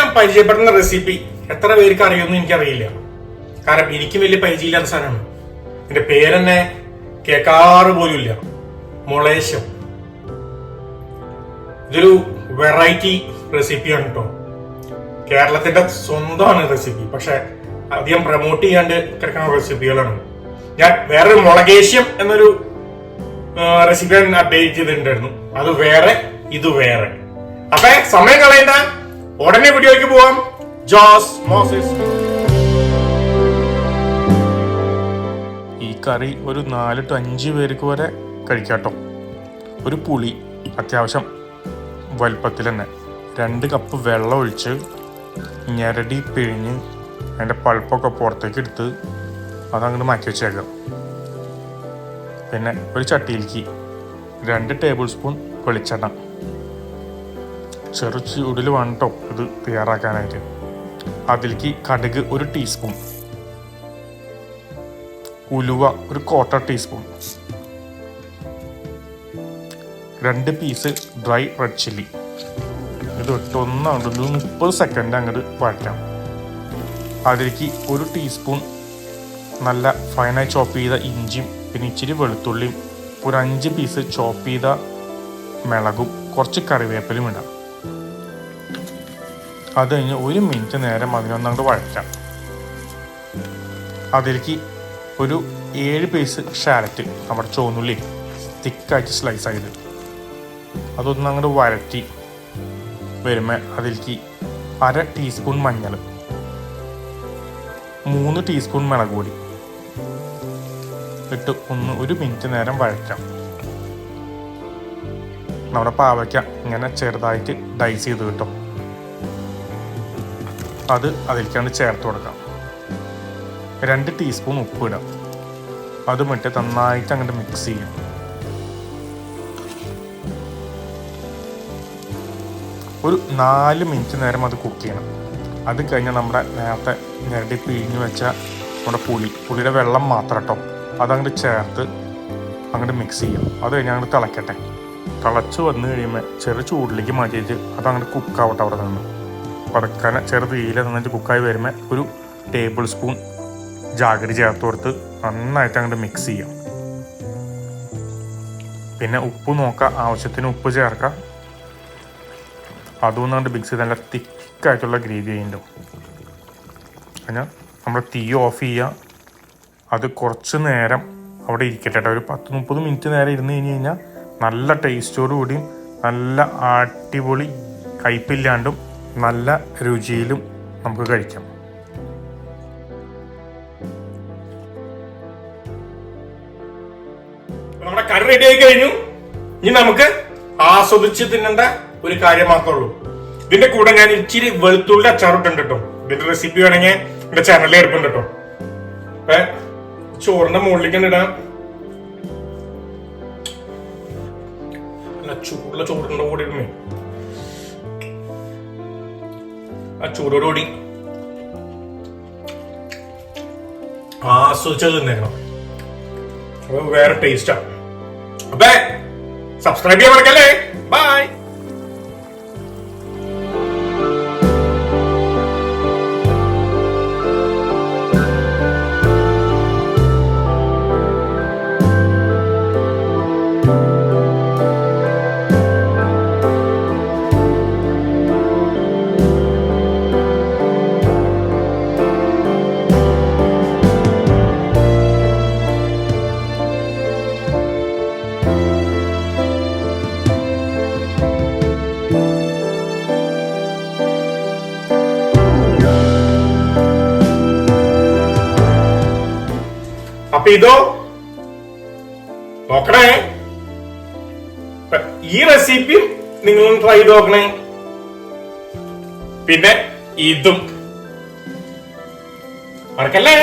ഞാൻ പരിചയപ്പെടുന്ന റെസിപ്പി എത്ര പേർക്ക് അറിയുമെന്ന് എനിക്കറിയില്ല. കാരണം എനിക്ക് വലിയ പരിചയമില്ലാത്ത സാധനമാണ്. എന്റെ പേരെന്നെ കേൾക്കാറ് പോലുമില്ല. മൊളേഷ്യം. ഇതൊരു വെറൈറ്റി റെസിപ്പിയാണ് കേട്ടോ. കേരളത്തിന്റെ സ്വന്തമാണ് റെസിപ്പി. പക്ഷെ അധികം പ്രൊമോട്ട് ചെയ്യാണ്ട് കിടക്കുന്ന റെസിപ്പികളാണ്. ഞാൻ വേറൊരു മുളകേഷ്യം എന്നൊരു റെസിപ്പി അപ്ഡേറ്റ് ചെയ്തിട്ടുണ്ടായിരുന്നു. അത് വേറെ, ഇത് വേറെ. അപ്പൊ സമയം കളയണ്ട, ഉടനെ വീഡിയോയ്ക്ക് പോവാം. ജോസ് മോസസ്. ഈ കറി ഒരു 4 to 5 പേർക്ക് വരെ കഴിക്കാട്ടോ. ഒരു പുളി അത്യാവശ്യം വലുപ്പത്തിൽ തന്നെ 2 കപ്പ് വെള്ളം ഒഴിച്ച് ഞെരടി പിഴിഞ്ഞ് അതിൻ്റെ പൾപ്പൊക്കെ പുറത്തേക്ക് എടുത്ത് അതങ്ങോട്ട് മാറ്റി വെച്ചേക്കാം. പിന്നെ ഒരു ചട്ടിയിലേക്ക് 2 ടേബിൾ സ്പൂൺ വെളിച്ചെണ്ണ, ചെറു ചൂടിൽ വേണം കേട്ടോ ഇത് തയ്യാറാക്കാനായിട്ട്. അതിലേക്ക് കടുക് 1 ടീസ്പൂൺ, ഉലുവ 1/4 teaspoon, 2 piece dry red chilli. ഇത് ഇട്ടൊന്നാണ്ട് 30 സെക്കൻഡ് അങ്ങോട്ട് വഴറ്റാം. അതിലേക്ക് 1 ടീസ്പൂൺ നല്ല ഫൈനായി ചോപ്പ് ചെയ്ത ഇഞ്ചിയും പിന്നെ ഇച്ചിരി വെളുത്തുള്ളിയും 5 പീസ് ചോപ്പ് ചെയ്ത മിളകും കുറച്ച് കറിവേപ്പിലും ഇടാം. അത് കഴിഞ്ഞ് 1 മിനിറ്റ് നേരം അതിനൊന്നങ്ങോട്ട് വഴറ്റാം. അതിലേക്ക് 7 പീസ് ഷാലറ്റ്, നമ്മുടെ ചുവന്നുള്ളി തിക്കായിട്ട് സ്ലൈസ് ആയത്, അതൊന്നങ്ങോട്ട് വഴറ്റി വരുമ്പോൾ അതിലേക്ക് 1/2 ടീസ്പൂൺ മഞ്ഞൾ, 3 ടീസ്പൂൺ മുളക് പൊടി ഇട്ട് 1 മിനിറ്റ് നേരം വഴറ്റാം. നമ്മുടെ പാവയ്ക്ക ഇങ്ങനെ ചെറുതായിട്ട് ഡൈസ് ചെയ്ത് കിട്ടും. അത് അതിലേക്കാണ് ചേർത്ത് കൊടുക്കാം. 2 ടീസ്പൂൺ ഉപ്പ് ഇടാം. അതും ഇട്ട് നന്നായിട്ട് അങ്ങോട്ട് മിക്സ് ചെയ്യാം. ഒരു 4 മിനിറ്റ് നേരം അത് കുക്ക് ചെയ്യണം. അത് കഴിഞ്ഞാൽ നമ്മുടെ നേരത്തെ ഞെരടി പിഴിഞ്ഞ് വെച്ച നമ്മുടെ പുളിയുടെ വെള്ളം മാത്രം കേട്ടോ അതങ്ങോട്ട് ചേർത്ത് അങ്ങോട്ട് മിക്സ് ചെയ്യാം. അത് കഴിഞ്ഞാൽ അങ്ങോട്ട് തിളക്കട്ടെ. തിളച്ച് വന്നു കഴിയുമ്പോൾ ചെറു ചൂടിലേക്ക് മാറ്റിയിട്ട് അതങ്ങോട്ട് കുക്കാവട്ടെ. അവിടെ നിന്ന് പടക്കാനെ ചെറു തീയിൽ നന്നായിട്ട് കുക്കായി വരുമ്പോൾ 1 ടേബിൾ സ്പൂൺ ജാഗരി ചേർത്ത് കൊടുത്ത് നന്നായിട്ട് അങ്ങോട്ട് മിക്സ് ചെയ്യാം. പിന്നെ ഉപ്പ് നോക്കാം, ആവശ്യത്തിന് ഉപ്പ് ചേർക്കാം. അതും അങ്ങോട്ട് മിക്സ് ചെയ്ത് നല്ല തിക്കായിട്ടുള്ള ഗ്രേവി ആയിട്ടുണ്ടാവും. കഴിഞ്ഞാൽ നമ്മൾ തീ ഓഫ് ചെയ്യുക. അത് കുറച്ച് നേരം അവിടെ ഇരിക്കട്ടെ. ഒരു 10-30 മിനിറ്റ് നേരം ഇരുന്ന് കഴിഞ്ഞാൽ നല്ല ടേസ്റ്റോടുകൂടിയും നല്ല അടിപൊളി കയ്പില്ലാണ്ടും നല്ല രുചിയിലും നമുക്ക് കഴിക്കാം. നമ്മുടെ കറി റെഡി ആയി കഴിഞ്ഞു. ഇനി നമുക്ക് ആസ്വദിച്ച് തിന്നേണ്ട ഒരു കാര്യം മാത്രമേ ഉള്ളൂ. ഇതിന്റെ കൂടെ ഞാൻ ഇച്ചിരി വെളുത്തുള്ളി അച്ചാറിട്ടുണ്ട് കേട്ടോ. ഇതിന്റെ റെസിപ്പി വേണമെങ്കിൽ എന്റെ ചാനലിൽ എടുപ്പുണ്ട് കേട്ടോ. ചോറിന്റെ മുകളിലേക്ക് ഇടാം. ചൂടുള്ള ചോറിന്റെ കൂടെ ഇടുന്നേ. ആ ചൂടോടുകൂടി ആസ്വദിച്ചത് തിന്നേക്കണം. അപ്പൊ വേറെ ടേസ്റ്റാണ്. അപ്പൊ സബ്സ്ക്രൈബ് ചെയ്യാൻ മറക്കല്ലേ. ബൈ. അപ്പൊ ഇതോ നോക്കണേ. ഈ റെസിപ്പി നിങ്ങളും ട്രൈ ചെയ്ത് നോക്കണേ. പിന്നെ ഇതും മറക്കല്ലേ.